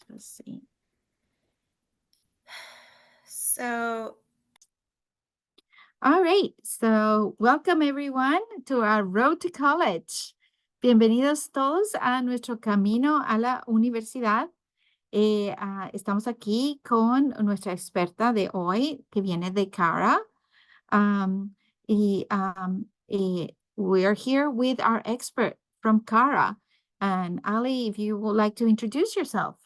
Let's see. So, All right. So, welcome everyone to our road to college. Bienvenidos todos a nuestro camino a la universidad. Estamos aquí con nuestra experta de hoy, que viene de Cara. Um, we're here with our expert from Cara. And Ali, if you would like to introduce yourself.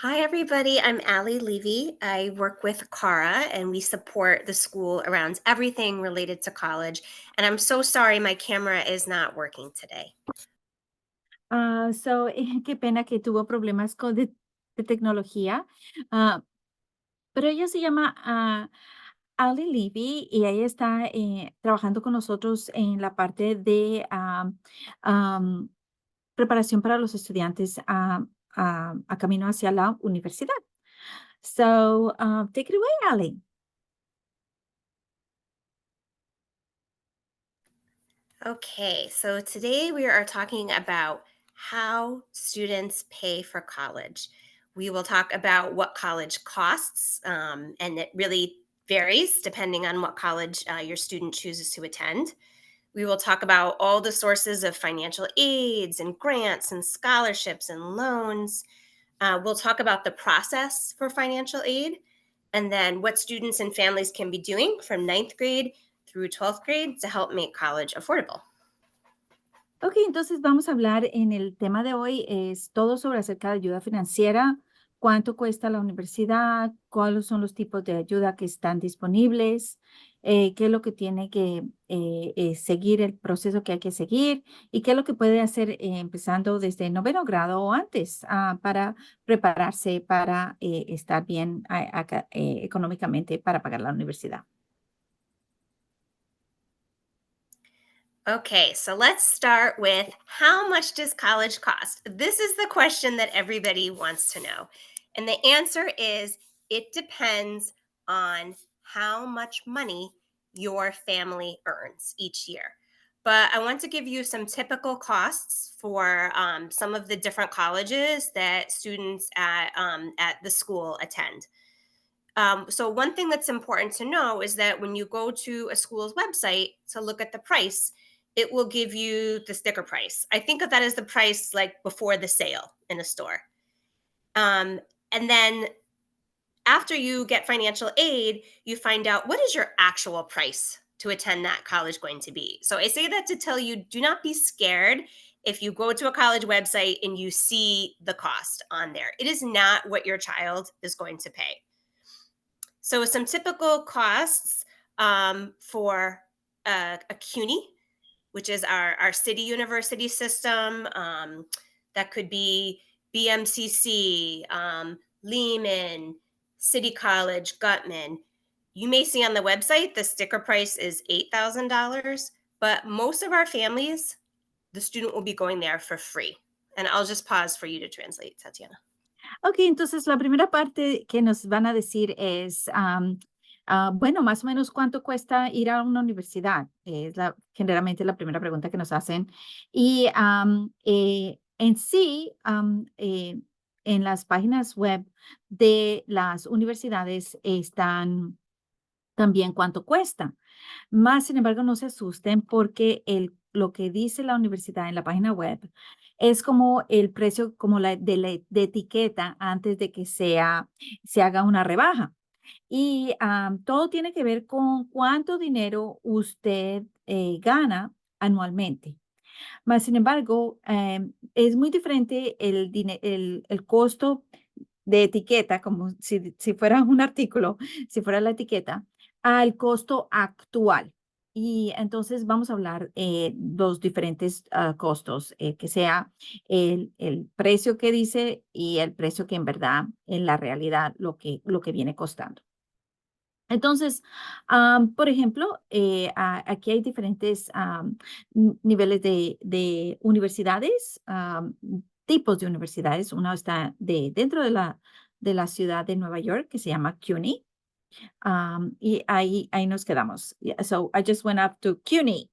hi everybody. I'm Allie Levy. I work with Cara and we support the school around everything related to college. And I'm so sorry my camera is not working today. Qué pena que tuvo problemas de tecnología. Ah, pero ella se llama Ali Levy y ella está trabajando con nosotros en la parte de preparación para los estudiantes a camino hacia la universidad. So, take it away, Ali. Okay, so today we are talking about how students pay for college. We will talk about what college costs, and it really varies depending on what college your student chooses to attend. We will talk about all the sources of financial aids and grants and scholarships and loans. We'll talk about the process for financial aid and then what students and families can be doing from ninth grade through 12th grade to help make college affordable. Ok, entonces vamos a hablar en el tema de hoy, es todo sobre acerca de ayuda financiera, cuánto cuesta la universidad, cuáles son los tipos de ayuda que están disponibles, qué es lo que tiene que seguir, el proceso que hay que seguir y qué es lo que puede hacer empezando desde noveno grado o antes para prepararse para estar bien económicamente para pagar la universidad. Okay, so let's start with how much does college cost? This is the question that everybody wants to know. And the answer is it depends on how much money your family earns each year. But I want to give you some typical costs for some of the different colleges that students at the school attend. So, one thing that's important to know is that when you go to a school's website to look at the price, it will give you the sticker price. I think of that as the price like before the sale in a store. Um, and then after you get financial aid, you find out what is your actual price to attend that college going to be. So I say that to tell you do not be scared if you go to a college website and you see the cost on there. It is not what your child is going to pay. So some typical costs for a CUNY, which is our city university system. That could be BMCC, Lehman, City College, Gutman. You may see on the website the sticker price is $8,000, but most of our families, the student will be going there for free. And I'll just pause for you to translate, Tatiana. Ok, entonces la primera parte que nos van a decir es, bueno, más o menos cuánto cuesta ir a una universidad. Es generalmente la primera pregunta que nos hacen. Y en sí, en las páginas web de las universidades están también cuánto cuesta. Más, sin embargo, no se asusten porque lo que dice la universidad en la página web es como el precio como de etiqueta antes de que se haga una rebaja. Y todo tiene que ver con cuánto dinero usted gana anualmente. Más sin embargo, es muy diferente el costo de etiqueta, como si fuera un artículo, si fuera la etiqueta, al costo actual. Y entonces vamos a hablar los diferentes costos, que sea el precio que dice y el precio que en verdad, en la realidad, lo que viene costando. Entonces, por ejemplo, aquí hay diferentes niveles de universidades, tipos de universidades. Uno está dentro de la ciudad de Nueva York, que se llama CUNY, y ahí nos quedamos. Yeah, so I just went up to CUNY.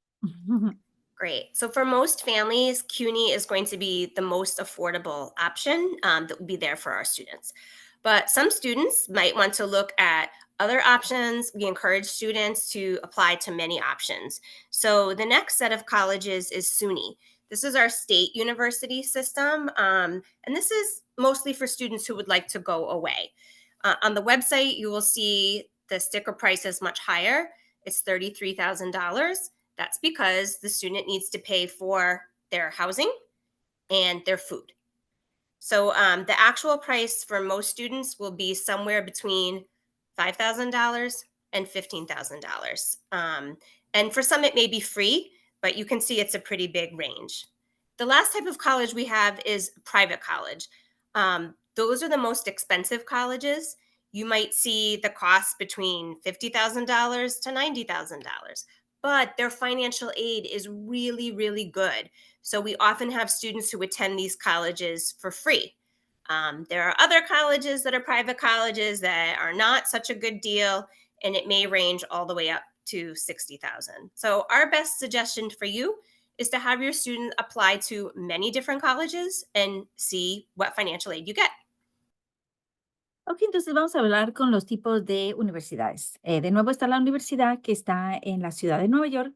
Great. So for most families, CUNY is going to be the most affordable option that will be there for our students. But some students might want to look at other options. We encourage students to apply to many options. So the next set of colleges is SUNY. This is our state university system, and this is mostly for students who would like to go away. On the website, you will see the sticker price is much higher. It's $33,000. That's because the student needs to pay for their housing and their food. So the actual price for most students will be somewhere between $5,000 and $15,000. And for some, it may be free, but you can see it's a pretty big range. The last type of college we have is private college. Those are the most expensive colleges. You might see the cost between $50,000 to $90,000, but their financial aid is really, really good. So we often have students who attend these colleges for free. There are other colleges that are private colleges that are not such a good deal, and it may range all the way up to 60,000. So our best suggestion for you is to have your student apply to many different colleges and see what financial aid you get. Ok, entonces vamos a hablar con los tipos de universidades. De nuevo está la universidad que está en la ciudad de Nueva York.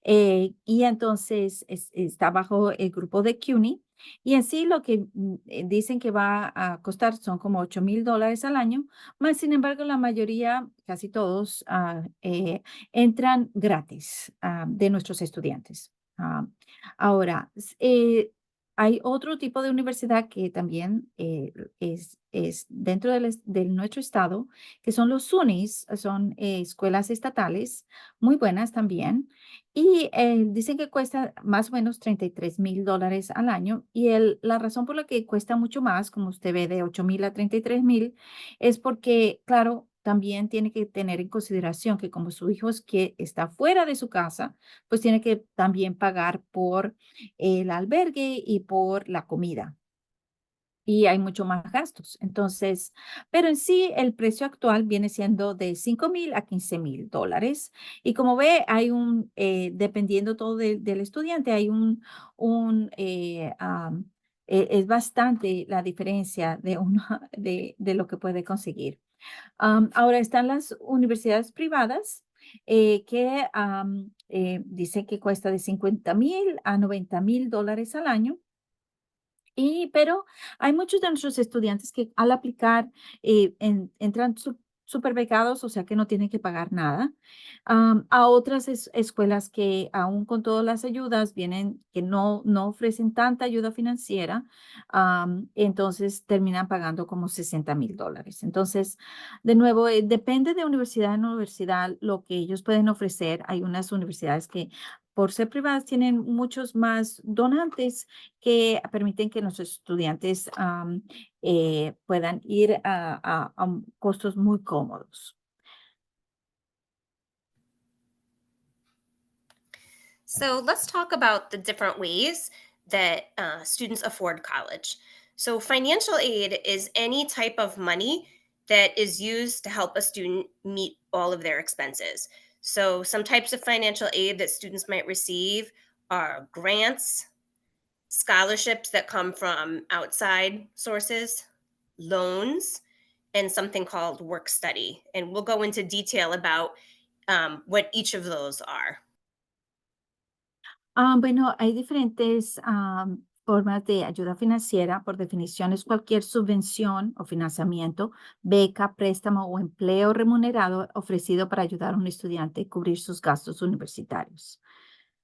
Y entonces está bajo el grupo de CUNY. Y en sí lo que dicen que va a costar son como $8,000 al año, más sin embargo la mayoría, casi todos, entran gratis de nuestros estudiantes. Ahora, hay otro tipo de universidad que también es dentro de nuestro estado, que son los SUNYs, son escuelas estatales muy buenas también. Y dicen que cuesta más o menos $33,000 al año. Y la razón por la que cuesta mucho más, como usted ve, de 8,000 a 33,000, es porque, claro, también tiene que tener en consideración que como su hijo es que está fuera de su casa, pues tiene que también pagar por el albergue y por la comida. Y hay mucho más gastos. Entonces, pero en sí el precio actual viene siendo de 5,000 a $15,000. Y como ve, dependiendo todo del estudiante, hay es bastante la diferencia de, uno, de lo que puede conseguir. Ahora están las universidades privadas que dicen que cuesta de 50,000 a $90,000 al año. Pero hay muchos de nuestros estudiantes que al aplicar entran súper becados, o sea que no tienen que pagar nada. A otras escuelas que aún con todas las ayudas vienen, que no ofrecen tanta ayuda financiera, entonces terminan pagando como $60,000. Entonces, de nuevo, depende de universidad en universidad lo que ellos pueden ofrecer. Hay unas universidades que por ser privadas tienen muchos más donantes que permiten que nuestros estudiantes puedan ir a costos muy cómodos. So let's talk about the different ways that students afford college. So, financial aid is any type of money that is used to help a student meet all of their expenses. So, some types of financial aid that students might receive are grants, scholarships that come from outside sources, loans, and something called work study. And we'll go into detail about what each of those are. Bueno, hay diferentes formas de ayuda financiera. Por definición, es cualquier subvención o financiamiento, beca, préstamo o empleo remunerado ofrecido para ayudar a un estudiante a cubrir sus gastos universitarios.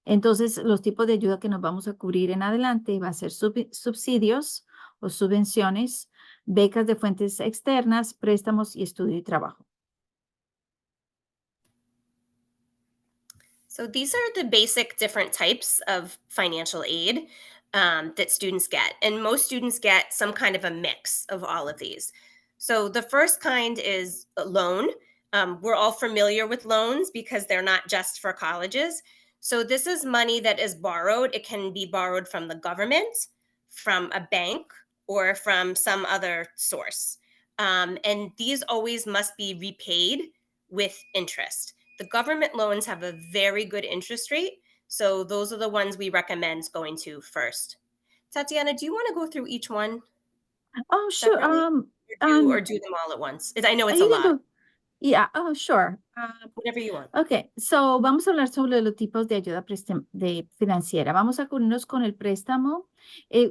Entonces, los tipos de ayuda que nos vamos a cubrir en adelante va a ser subsidios o subvenciones, becas de fuentes externas, préstamos y estudio y trabajo. So these are the basic different types of financial aid that students get. And most students get some kind of a mix of all of these. So the first kind is a loan. We're all familiar with loans because they're not just for colleges. So this is money that is borrowed. It can be borrowed from the government, from a bank, or from some other source. And these always must be repaid with interest. The government loans have a very good interest rate. So those are the ones we recommend going to first. Tatiana, do you want to go through each one Oh, sure. separately, or do them all at once? I know it's a You can lot. go. Yeah. Oh, sure. Whatever you want. Ok, so vamos a hablar sobre los tipos de ayuda financiera. Vamos a cubrirnos con el préstamo.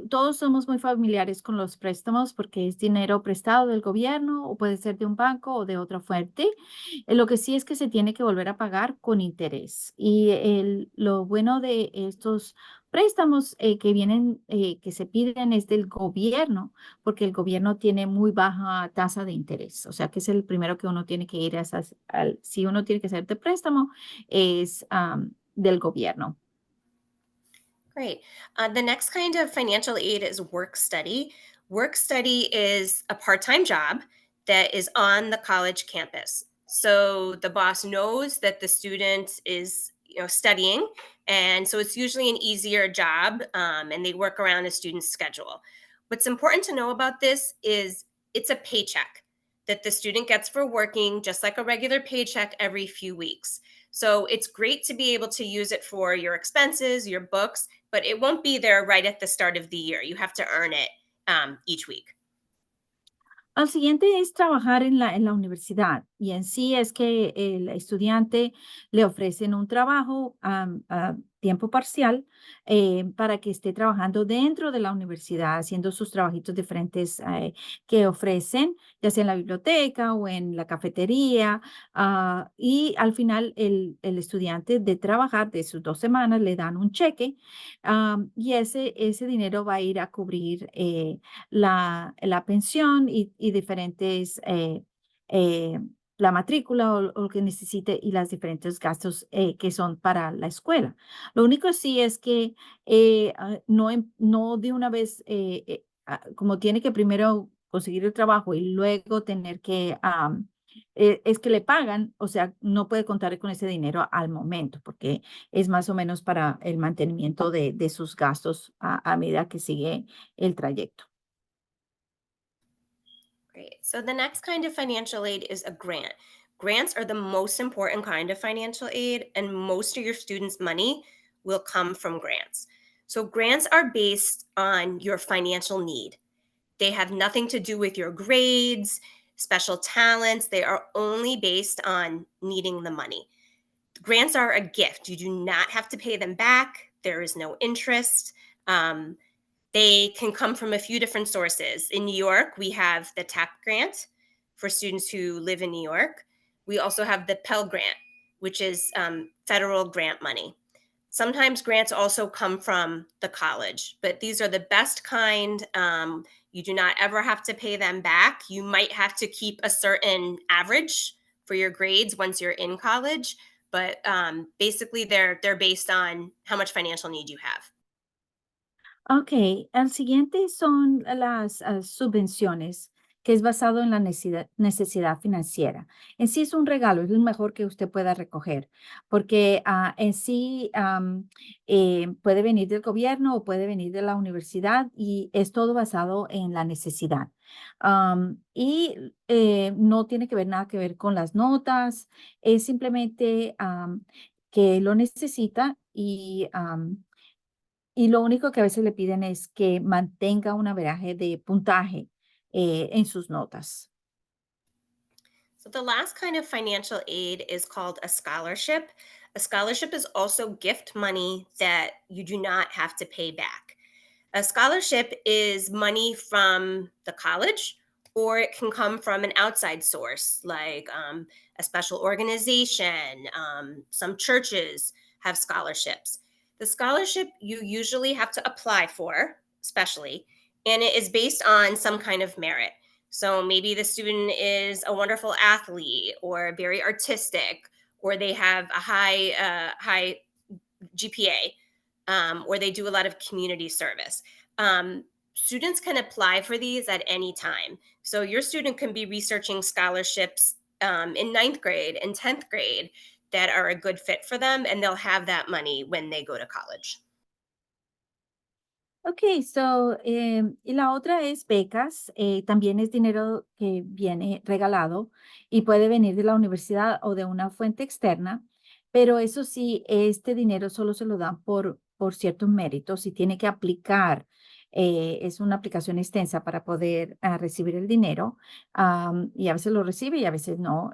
Todos somos muy familiares con los préstamos porque es dinero prestado del gobierno o puede ser de un banco o de otra fuente. Lo que sí es que se tiene que volver a pagar con interés. Y lo bueno de estos préstamos que se piden es del gobierno, porque el gobierno tiene muy baja tasa de interés. O sea que es el primero que uno tiene que ir a si uno tiene que hacer de préstamo, es del gobierno. Great. The next kind of financial aid is work study. Work study is a part time job that is on the college campus. So the boss knows that the student is studying, and so it's usually an easier job, and they work around the student's schedule. What's important to know about this is it's a paycheck that the student gets for working just like a regular paycheck every few weeks. So it's great to be able to use it for your expenses, your books, but it won't be there right at the start of the year. You have to earn it each week. Al siguiente es trabajar en la universidad y en sí es que el estudiante le ofrecen un trabajo a tiempo parcial para que esté trabajando dentro de la universidad, haciendo sus trabajitos diferentes que ofrecen, ya sea en la biblioteca o en la cafetería. Y al final el estudiante de trabajar de sus 2 semanas le dan un cheque y ese dinero va a ir a cubrir la pensión y diferentes, eh, la matrícula o lo que necesite y los diferentes gastos que son para la escuela. Lo único sí es que no de una vez, como tiene que primero conseguir el trabajo y luego tener que, es que le pagan, o sea, no puede contar con ese dinero al momento, porque es más o menos para el mantenimiento de sus gastos a medida que sigue el trayecto. Great. So the next kind of financial aid is a grant. Grants are the most important kind of financial aid, and most of your students' money will come from grants. So grants are based on your financial need. They have nothing to do with your grades, special talents. They are only based on needing the money. Grants are a gift. You do not have to pay them back. There is no interest. Um, they can come from a few different sources. In New York, we have the TAP grant for students who live in New York. We also have the Pell Grant, which is federal grant money. Sometimes grants also come from the college, but these are the best kind. You do not ever have to pay them back. You might have to keep a certain average for your grades once you're in college, but basically they're based on how much financial need you have. Ok, al siguiente son las subvenciones, que es basado en la necesidad financiera. En sí es un regalo, es lo mejor que usted pueda recoger, porque en sí puede venir del gobierno o puede venir de la universidad y es todo basado en la necesidad. No tiene que ver nada que ver con las notas, es simplemente que lo necesita y lo único que a veces le piden es que mantenga un averaje de puntaje en sus notas. So the last kind of financial aid is called a scholarship. A scholarship is also gift money that you do not have to pay back. A scholarship is money from the college, or it can come from an outside source, like a special organization. Some churches have scholarships. The scholarship you usually have to apply for, especially, and it is based on some kind of merit. So maybe the student is a wonderful athlete, or very artistic, or they have a high GPA, or they do a lot of community service. Students can apply for these at any time. So your student can be researching scholarships in ninth grade and 10th grade that are a good fit for them, and they'll have that money when they go to college. Ok, y la otra es becas, también es dinero que viene regalado y puede venir de la universidad o de una fuente externa. Pero eso sí, este dinero solo se lo dan por ciertos méritos y tiene que aplicar. Es una aplicación extensa para poder recibir el dinero, y a veces lo recibe y a veces no.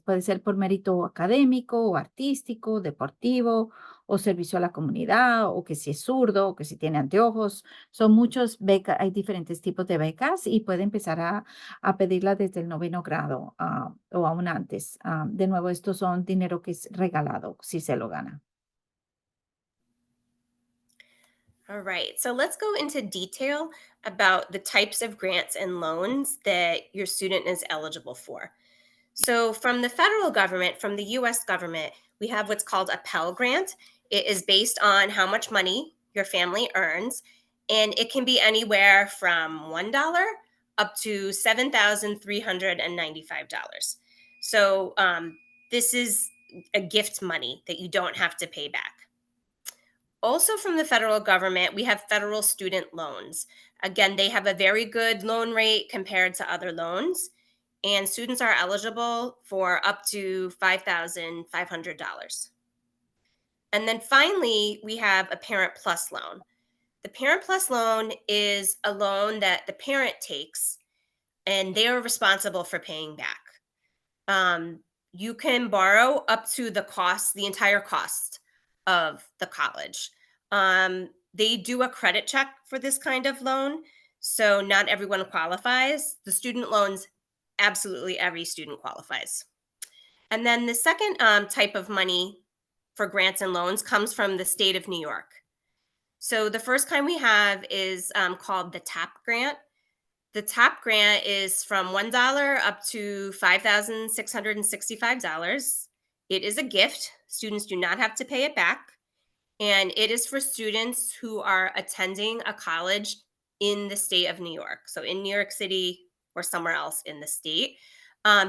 Puede ser por mérito académico o artístico, deportivo o servicio a la comunidad o que si es zurdo o que si tiene anteojos. Son muchos becas, hay diferentes tipos de becas y puede empezar a pedirla desde el noveno grado, o aún antes. De nuevo, estos son dinero que es regalado si se lo gana. All right. So let's go into detail about the types of grants and loans that your student is eligible for. So, from the federal government, from the US government, we have what's called a Pell Grant. It is based on how much money your family earns, and it can be anywhere from $1 up to $7,395. So, this is a gift money that you don't have to pay back. Also, from the federal government, we have federal student loans. Again, they have a very good loan rate compared to other loans, and students are eligible for up to $5,500. And then finally, we have a Parent Plus loan. The Parent Plus loan is a loan that the parent takes and they are responsible for paying back. Um, you can borrow up to the entire cost of the college. They do a credit check for this kind of loan. So not everyone qualifies. The student loans, absolutely every student qualifies. And then the second type of money for grants and loans comes from the state of New York. So the first kind we have is called the TAP grant. The TAP grant is from $1 up to $5,665. It is a gift. Students do not have to pay it back. And it is for students who are attending a college in the state of New York. So in New York City or somewhere else in the state.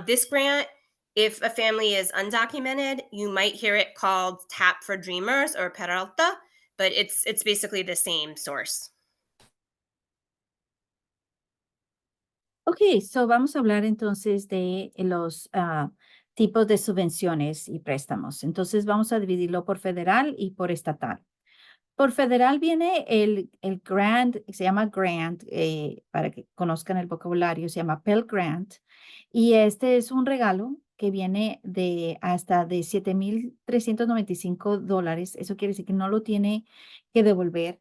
This grant, if a family is undocumented, you might hear it called TAP for Dreamers or Peralta, but it's basically the same source. Ok, so vamos a hablar entonces de los tipos de subvenciones y préstamos. Entonces vamos a dividirlo por federal y por estatal. Por federal viene el grant, se llama grant, para que conozcan el vocabulario, se llama Pell Grant. Y este es un regalo que viene de hasta de $7,395. Eso quiere decir que no lo tiene que devolver.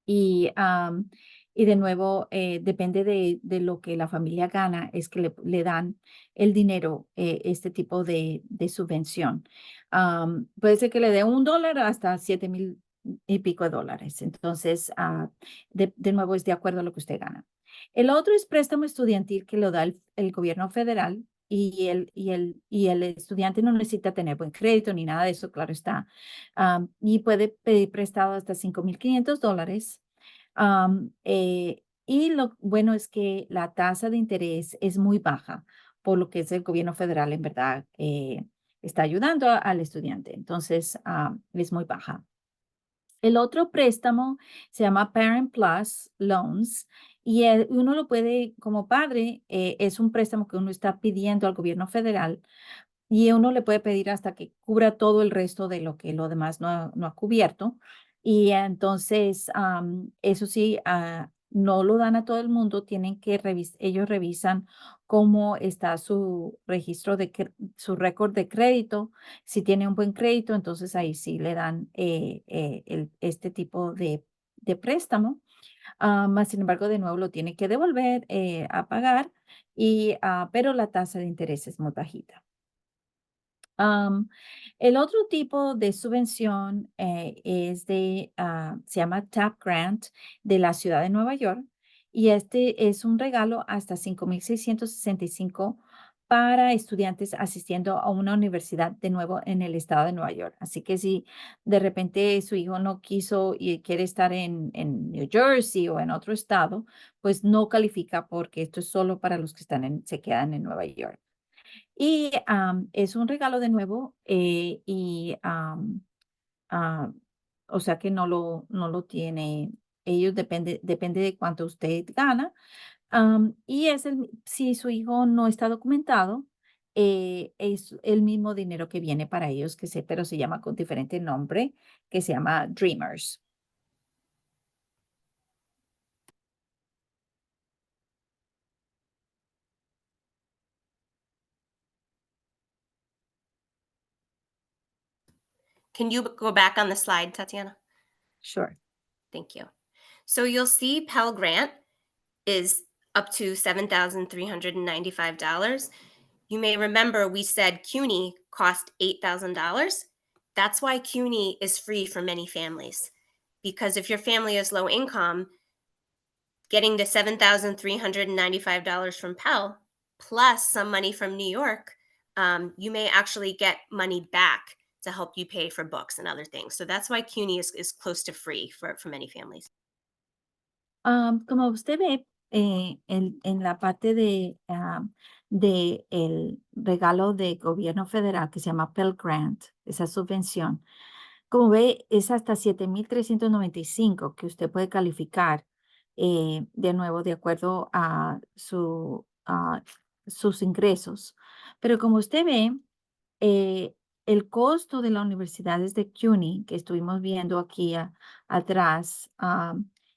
Y, am, y de nuevo, depende de lo que la familia gana, es que le dan el dinero, este tipo de subvención. Puede ser que le dé $1 hasta 7,000 y pico de dólares. Entonces, de nuevo, es de acuerdo a lo que usted gana. El otro es préstamo estudiantil que lo da el gobierno federal y el estudiante no necesita tener buen crédito ni nada de eso, claro está. Y puede pedir prestado hasta $5,500. Y lo bueno es que la tasa de interés es muy baja, por lo que es el gobierno federal, en verdad, está ayudando al estudiante. Entonces, es muy baja. El otro préstamo se llama Parent Plus Loans y uno lo puede, como padre, es un préstamo que uno está pidiendo al gobierno federal y uno le puede pedir hasta que cubra todo el resto de lo que lo demás no ha cubierto. Y entonces, eso sí, no lo dan a todo el mundo, tienen que ellos revisan cómo está su registro su récord de crédito. Si tiene un buen crédito, entonces ahí sí le dan este tipo de préstamo. Más sin embargo, de nuevo lo tiene que devolver a pagar, pero la tasa de interés es muy bajita. Am, el otro tipo de subvención se llama TAP Grant de la ciudad de Nueva York y este es un regalo hasta 5,665 para estudiantes asistiendo a una universidad de nuevo en el estado de Nueva York. Así que si de repente su hijo no quiso y quiere estar en New Jersey o en otro estado, pues no califica porque esto es solo para los que se quedan en Nueva York. Y es un regalo de nuevo, ah, o sea que no lo tiene, ellos depende de cuánto usted gana. Si su hijo no está documentado, es el mismo dinero que viene para ellos, pero se llama con diferente nombre, que se llama Dreamers. Can you go back on the slide, Tatiana? Sure. Thank you. So you'll see Pell Grant is up to $7,395. You may remember we said CUNY cost $8,000. That's why CUNY is free for many families. Because if your family is low income, getting the $7,395 from Pell plus some money from New York, you may actually get money back to help you pay for books and other things. So that's why CUNY is close to free for many families. Como usted ve, en la parte de el regalo de gobierno federal que se llama Pell Grant, esa subvención, como ve, es hasta 7,395 que usted puede calificar, de nuevo, de acuerdo a sus ingresos. Pero como usted ve, eh, el costo de la universidad de CUNY, que estuvimos viendo aquí atrás,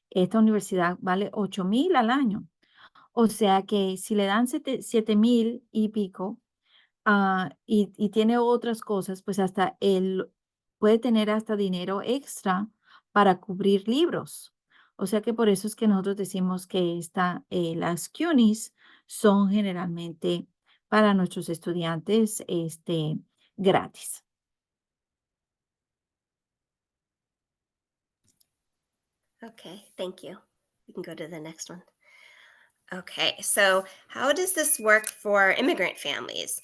esta universidad vale 8,000 al año. O sea que si le dan 7,000 y pico, y tiene otras cosas, pues hasta él puede tener hasta dinero extra para cubrir libros. O sea que por eso es que nosotros decimos que las CUNYs son generalmente para nuestros estudiantes gratis. Okay, thank you. We can go to the next one. Okay, so how does this work for immigrant families?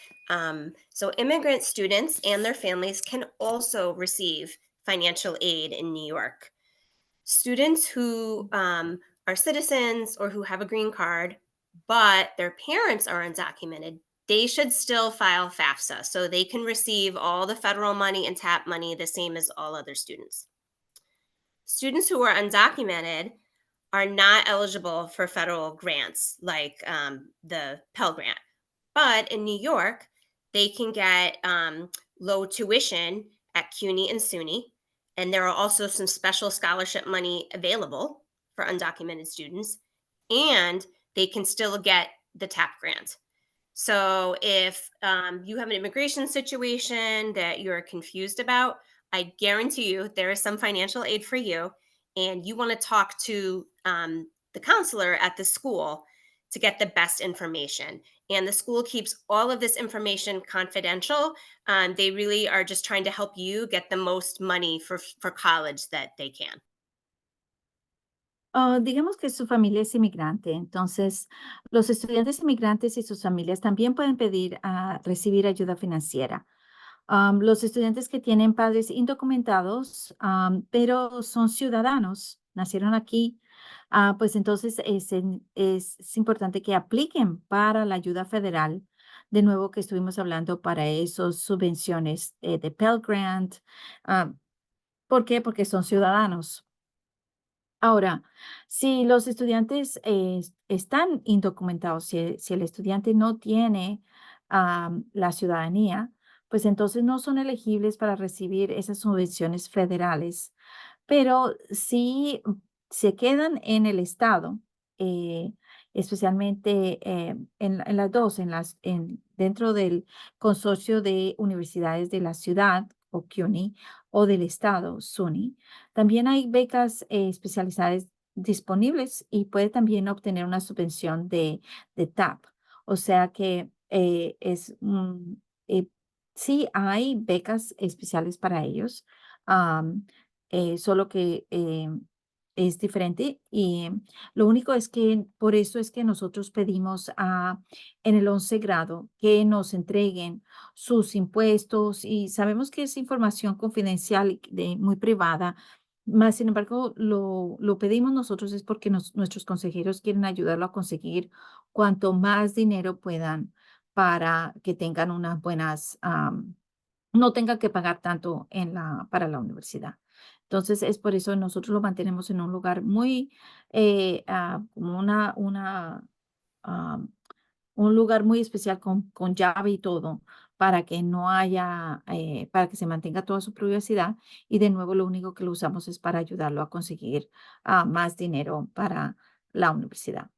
So, immigrant students and their families can also receive financial aid in New York. Students who are citizens or who have a green card, but their parents are undocumented, they should still file FAFSA so they can receive all the federal money and TAP money the same as all other students. Students who are undocumented are not eligible for federal grants like the Pell Grant. But in New York, they can get low tuition at CUNY and SUNY. And there are also some special scholarship money available for undocumented students. And they can still get the TAP grant. So if you have an immigration situation that you're confused about, I guarantee you there is some financial aid for you, and you want to talk to the counselor at the school to get the best information. And the school keeps all of this information confidential. They really are just trying to help you get the most money for college that they can. Digamos que su familia es inmigrante, entonces los estudiantes inmigrantes y sus familias también pueden pedir a recibir ayuda financiera. Los estudiantes que tienen padres indocumentados, pero son ciudadanos, nacieron aquí, pues entonces es importante que apliquen para la ayuda federal. De nuevo que estuvimos hablando para esas subvenciones de Pell Grant. ah, ¿Por qué? Porque son ciudadanos. Ahora, si los estudiantes están indocumentados, si el estudiante no tiene la ciudadanía, pues entonces no son elegibles para recibir esas subvenciones federales, pero si se quedan en el estado, eh, especialmente en las dos, dentro del consorcio de universidades de la ciudad o CUNY o del estado SUNY, también hay becas especializadas disponibles y puede también obtener una subvención de TAP. O sea que eh, sí hay becas especiales para ellos, solo que es diferente. Y lo único es que por eso es que nosotros pedimos en el 11 grado que nos entreguen sus impuestos y sabemos que es información confidencial y muy privada, más sin embargo lo pedimos nosotros es porque nuestros consejeros quieren ayudarlo a conseguir cuanto más dinero puedan para que tengan unas buenas, no tengan que pagar tanto para la universidad. Entonces, es por eso nosotros lo mantenemos en un lugar muy, como un lugar muy especial con llave y todo para que no haya, para que se mantenga toda su privacidad. Y de nuevo, lo único que lo usamos es para ayudarlo a conseguir más dinero para la universidad.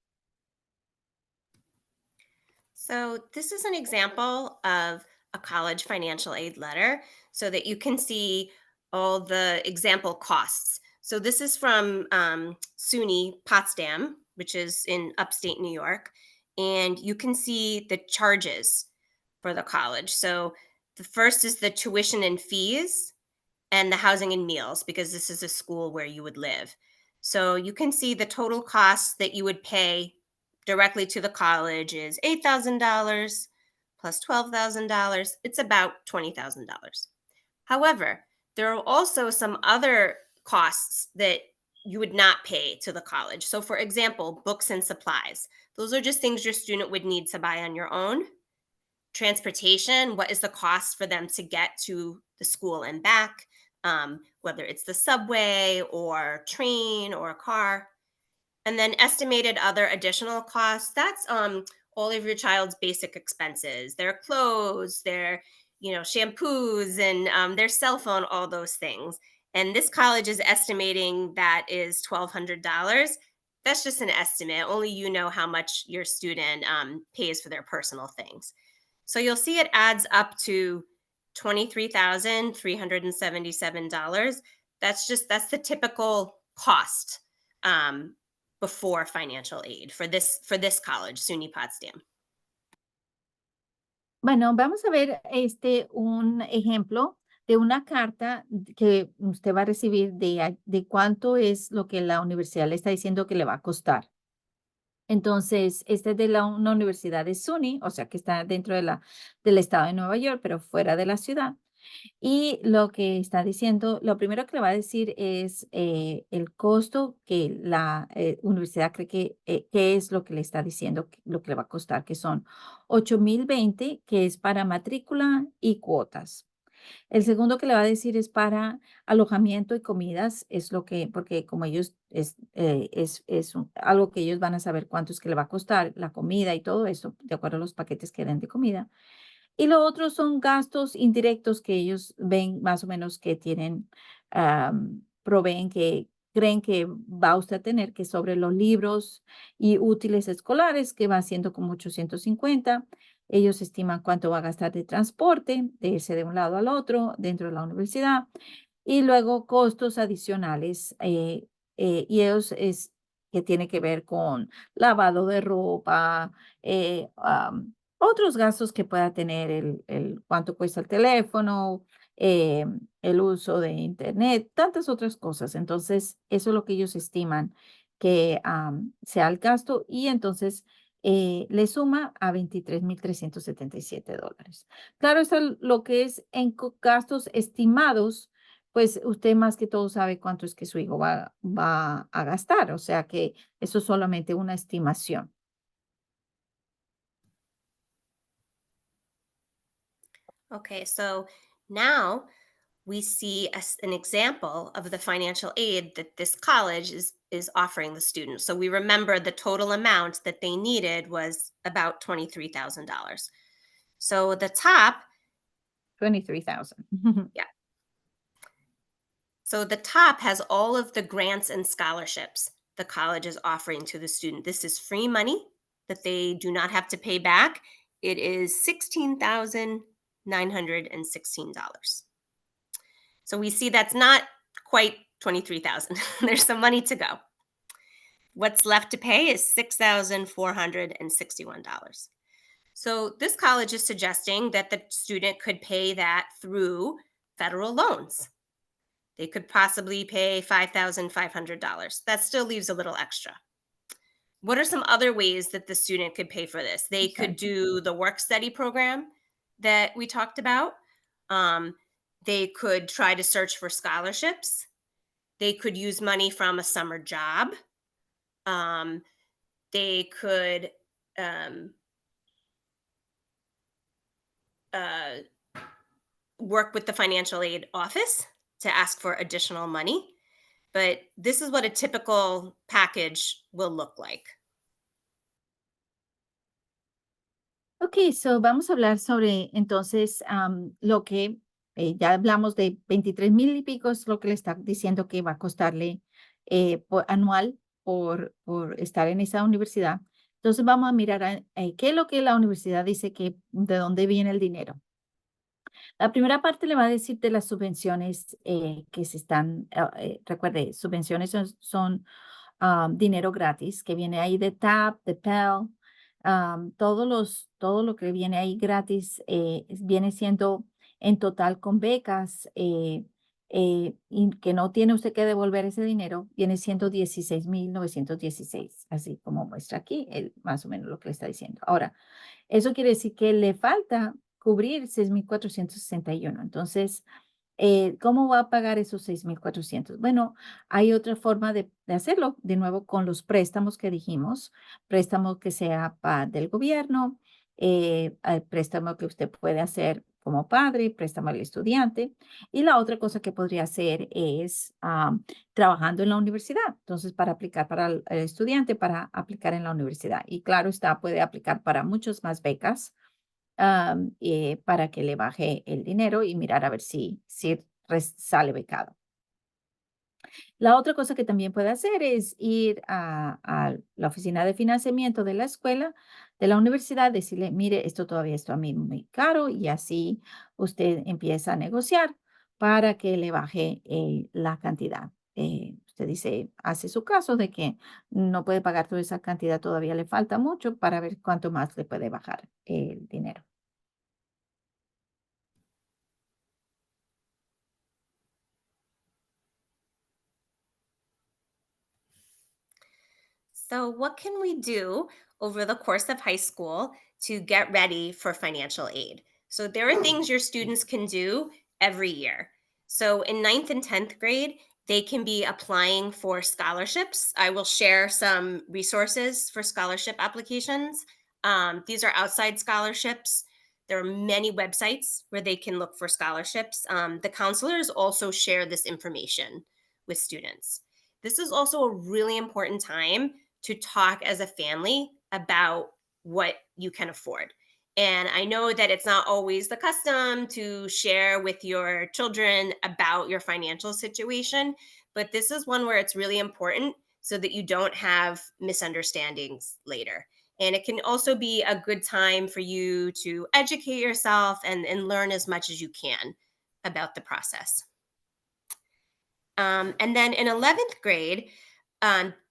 So, this is an example of a college financial aid letter so that you can see all the example costs. So, this is from SUNY Potsdam, which is in upstate New York. And you can see the charges for the college. So, the first is the tuition and fees and the housing and meals, because this is a school where you would live. So you can see the total costs that you would pay directly to the college is $8,000 plus $12,000. It's about $20,000. However, there are also some other costs that you would not pay to the college. So, for example, books and supplies. Those are just things your student would need to buy on your own. Transportation, what is the cost for them to get to the school and back, whether it's the subway or train or a car. And then estimated other additional costs, that's all of your child's basic expenses, their clothes, their shampoos, and their cell phone, all those things. And this college is estimating that is $1,200. That's just an estimate. Only you know how much your student pays for their personal things. So you'll see it adds up to $23,377. That's the typical cost um, before financial aid for this college, SUNY Potsdam. Bueno, vamos a ver un ejemplo de una carta que usted va a recibir de cuánto es lo que la universidad le está diciendo que le va a costar. Entonces, este es de una universidad de SUNY, o sea que está dentro del estado de Nueva York, pero fuera de la ciudad. Y lo que está diciendo, lo primero que le va a decir es el costo que la universidad cree que es lo que le está diciendo, lo que le va a costar, que son 8,020, que es para matrícula y cuotas. El segundo que le va a decir es para alojamiento y comidas, es lo que, porque como ellos algo que ellos van a saber cuánto es que le va a costar la comida y todo eso, de acuerdo a los paquetes que den de comida. Y lo otro son gastos indirectos que ellos ven más o menos que tienen, proveen que creen que va usted a tener, que sobre los libros y útiles escolares, que va siendo como 850. Ellos estiman cuánto va a gastar de transporte, de irse de un lado al otro dentro de la universidad. Y luego costos adicionales, y ellos es que tiene que ver con lavado de ropa, otros gastos que pueda tener cuánto cuesta el teléfono, eh, el uso de internet, tantas otras cosas. Entonces, eso es lo que ellos estiman que sea el gasto y entonces le suma a $23,377. Claro, eso es lo que es en gastos estimados, pues usted más que todo sabe cuánto es que su hijo va a gastar, o sea que eso es solamente una estimación. Okay, so now we see an example of the financial aid that this college is offering the students. So we remember the total amount that they needed was about $23,000. So the top, 23,000. yeah. So the top has all of the grants and scholarships the college is offering to the student. This is free money that they do not have to pay back. It is $16,916. So we see that's not quite 23,000. There's some money to go. What's left to pay is $6,461. So this college is suggesting that the student could pay that through federal loans. They could possibly pay $5,500. That still leaves a little extra. What are some other ways that the student could pay for this? They could Exacto. do the work study program that we talked about. Um, they could try to search for scholarships. They could use money from a summer job. Um, they could um, uh, work with the financial aid office to ask for additional money. But this is what a typical package will look like. Ok, so vamos a hablar sobre entonces lo que ya hablamos de 23,000 y pico es lo que le está diciendo que va a costarle anual por estar en esa universidad. Entonces vamos a mirar qué es lo que la universidad dice que de dónde viene el dinero. La primera parte le va a decir de las subvenciones que se están, recuerde, subvenciones son dinero gratis que viene ahí de TAP, de Pell, todo lo que viene ahí gratis viene siendo en total con becas y que no tiene usted que devolver ese dinero, viene siendo 16,916 así como muestra aquí, más o menos lo que le está diciendo. Ahora, eso quiere decir que le falta cubrir 6,461. Entonces, ¿cómo va a pagar esos 6,400? Bueno, hay otra forma de hacerlo, de nuevo con los préstamos que dijimos, préstamo que sea del gobierno, hay préstamo que usted puede hacer como padre, préstamo al estudiante. Y la otra cosa que podría hacer es trabajando en la universidad. Entonces, para aplicar para el estudiante, para aplicar en la universidad. Y claro está, puede aplicar para muchas más becas para que le baje el dinero y mirar a ver si sale becado. La otra cosa que también puede hacer es ir a la oficina de financiamiento de la escuela, de la universidad, decirle, mire, esto todavía está a mí muy caro y así usted empieza a negociar para que le baje la cantidad. Usted dice, hace su caso de que no puede pagar toda esa cantidad, todavía le falta mucho para ver cuánto más le puede bajar el dinero. So, what can we do over the course of high school to get ready for financial aid? So, there are things your students can do every year. So, in ninth and 10th grade, they can be applying for scholarships. I will share some resources for scholarship applications. These are outside scholarships. There are many websites where they can look for scholarships. The counselors also share this information with students. This is also a really important time to talk as a family about what you can afford. And I know that it's not always the custom to share with your children about your financial situation, but this is one where it's really important so that you don't have misunderstandings later. And it can also be a good time for you to educate yourself and learn as much as you can about the process. And then in 11th grade,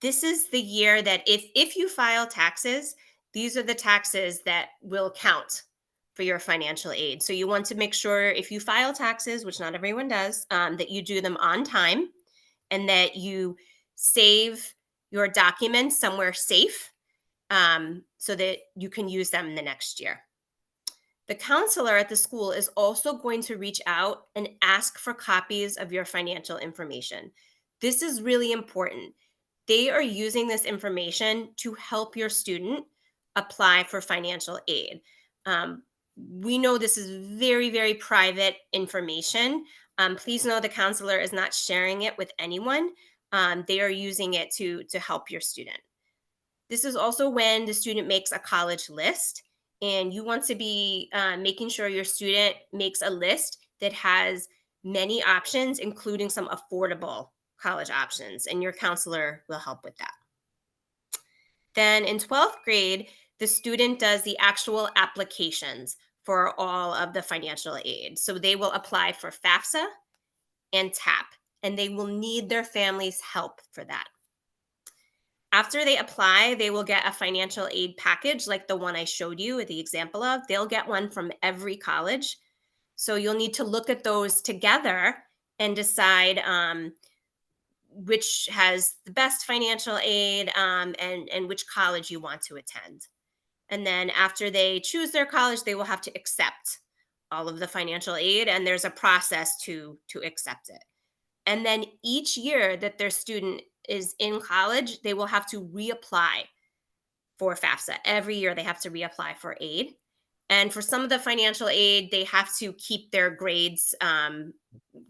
this is the year that if you file taxes, these are the taxes that will count for your financial aid. So you want to make sure if you file taxes, which not everyone does, that you do them on time and that you save your documents somewhere safe so that you can use them the next year. The counselor at the school is also going to reach out and ask for copies of your financial information. This is really important. They are using this information to help your student apply for financial aid. Um, we know this is very, very private information. Please know the counselor is not sharing it with anyone. They are using it to help your student. This is also when the student makes a college list, and you want to be making sure your student makes a list that has many options, including some affordable college options, and your counselor will help with that. Then in 12th grade, the student does the actual applications for all of the financial aid. So they will apply for FAFSA and TAP, and they will need their family's help for that. After they apply, they will get a financial aid package like the one I showed you the example of. They'll get one from every college. So you'll need to look at those together and decide which has the best financial aid and which college you want to attend. And then after they choose their college, they will have to accept all of the financial aid, and there's a process to accept it. And then each year that their student is in college, they will have to reapply for FAFSA. Every year they have to reapply for aid. And for some of the financial aid, they have to keep their grades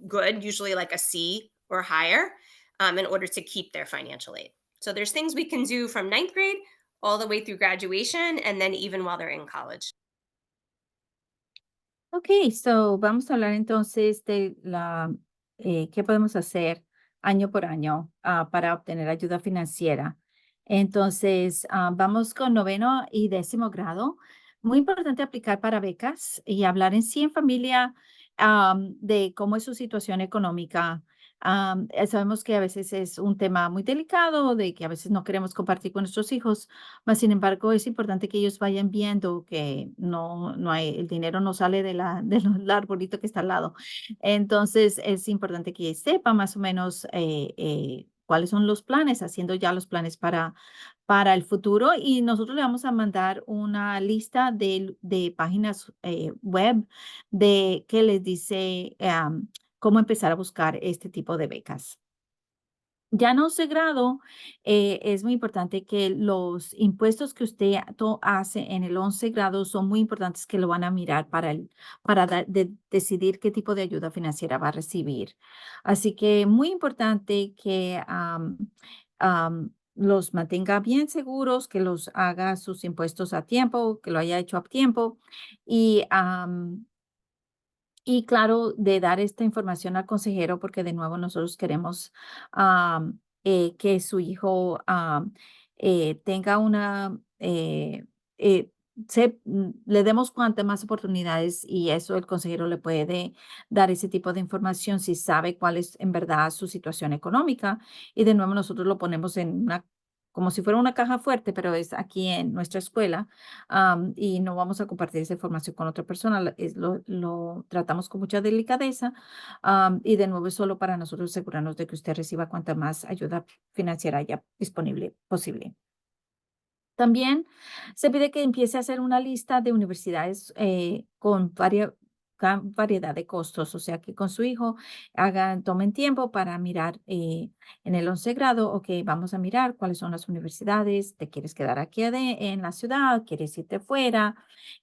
good, usually like a C or higher, in order to keep their financial aid. So there's things we can do from ninth grade all the way through graduation, and then even while they're in college. Ok, so vamos a hablar entonces de qué podemos hacer año por año para obtener ayuda financiera. Entonces, vamos con noveno y décimo grado. Muy importante aplicar para becas y hablar en sí en familia de cómo es su situación económica. Sabemos que a veces es un tema muy delicado, de que a veces no queremos compartir con nuestros hijos, mas, sin embargo, es importante que ellos vayan viendo que no hay, el dinero no sale de del arbolito que está al lado. Entonces, es importante que sepa más o menos cuáles son los planes, haciendo ya los planes para el futuro. Y nosotros le vamos a mandar una lista de páginas web de que les dice cómo empezar a buscar este tipo de becas. Ya en 11 grado, es muy importante que los impuestos que usted hace en el 11 grado son muy importantes que lo van a mirar para decidir qué tipo de ayuda financiera va a recibir. Así que muy importante que los mantenga bien seguros, que los haga sus impuestos a tiempo, que lo haya hecho a tiempo y y claro, de dar esta información al consejero, porque de nuevo nosotros queremos que su hijo tenga eh, le demos cuantas más oportunidades y eso el consejero le puede dar ese tipo de información si sabe cuál es en verdad su situación económica. Y de nuevo nosotros lo ponemos en como si fuera una caja fuerte, pero es aquí en nuestra escuela y no vamos a compartir esa información con otra persona. Lo tratamos con mucha delicadeza y de nuevo es solo para nosotros asegurarnos de que usted reciba cuanta más ayuda financiera haya disponible posible. También se pide que empiece a hacer una lista de universidades con gran variedad de costos, o sea que con su hijo tomen tiempo para mirar en el 11 grado, ok, vamos a mirar cuáles son las universidades, te quieres quedar aquí en la ciudad, quieres irte fuera,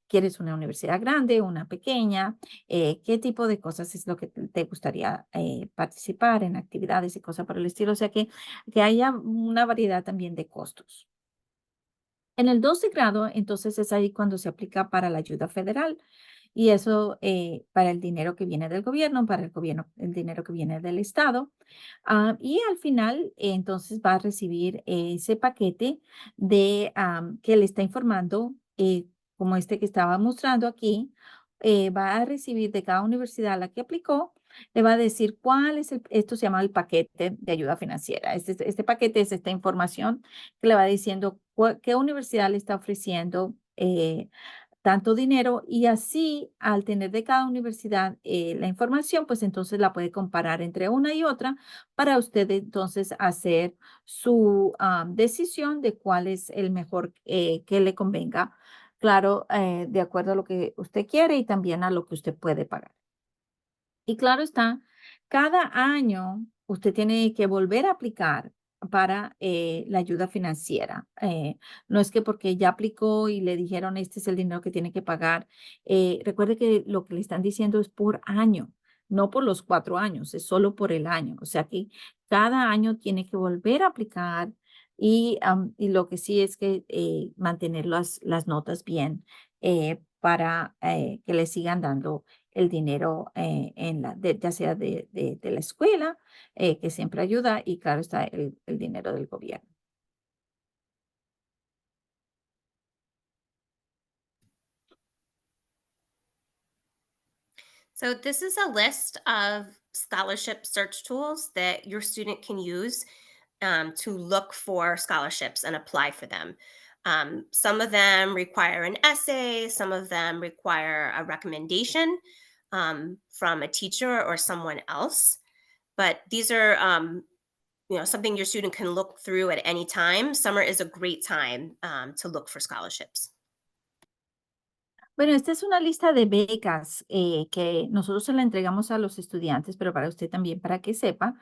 quieres una universidad grande, una pequeña, qué tipo de cosas es lo que te gustaría participar en actividades y cosas por el estilo, o sea que haya una variedad también de costos. En el 12 grado, entonces es ahí cuando se aplica para la ayuda federal y eso para el dinero que viene del gobierno, para el gobierno, el dinero que viene del estado. Y al final, entonces va a recibir ese paquete que le está informando, como este que estaba mostrando aquí, va a recibir de cada universidad a la que aplicó, le va a decir cuál es esto se llama el paquete de ayuda financiera. Este paquete es esta información que le va diciendo qué universidad le está ofreciendo tanto dinero y así al tener de cada universidad la información, pues entonces la puede comparar entre una y otra para usted entonces hacer su decisión de cuál es el mejor que le convenga. Claro, de acuerdo a lo que usted quiere y también a lo que usted puede pagar. Y claro está, cada año usted tiene que volver a aplicar para la ayuda financiera. No es que porque ya aplicó y le dijeron este es el dinero que tiene que pagar. Recuerde que lo que le están diciendo es por año, no por los 4 años, es solo por el año. O sea que cada año tiene que volver a aplicar y lo que sí es que mantener las notas bien para que le sigan dando el dinero ya sea de la escuela, que siempre ayuda, y claro está el dinero del gobierno. So, this is a list of scholarship search tools that your student can use to look for scholarships and apply for them. Some of them require an essay, some of them require a recommendation from a teacher or someone else. But these are, something your student can look through at any time. Summer is a great time to look for scholarships. Bueno, esta es una lista de becas que nosotros se la entregamos a los estudiantes, pero para usted también, para que sepa,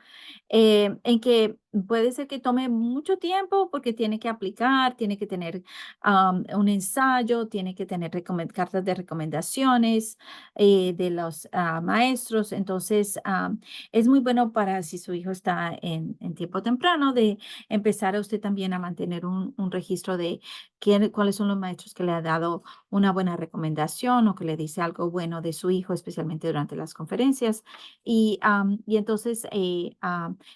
en que puede ser que tome mucho tiempo porque tiene que aplicar, tiene que tener un ensayo, tiene que tener cartas de recomendaciones de los maestros. Entonces, es muy bueno para si su hijo está en tiempo temprano de empezar a usted también a mantener un registro de cuáles son los maestros que le ha dado una buena recomendación o que le dice algo bueno de su hijo, especialmente durante las conferencias. Y entonces,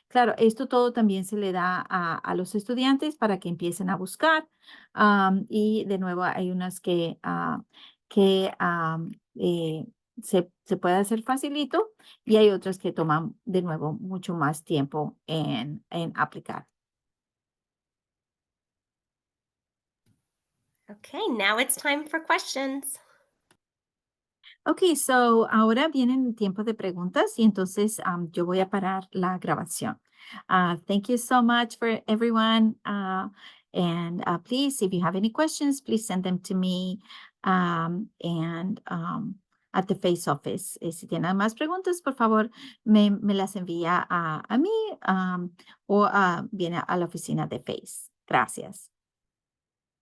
claro, esto todo también se le da a los estudiantes para que empiecen a buscar. Y de nuevo, hay unas que se puede hacer facilito y hay otras que toman de nuevo mucho más tiempo en aplicar. Okay, now it's time for questions. Ok, so ahora vienen tiempos de preguntas y entonces yo voy a parar la grabación. Thank you so much for everyone. And please, if you have any questions, please send them to me and at the face office. Si tienen más preguntas, por favor, me las envía a mí o viene a la oficina de Face. Gracias.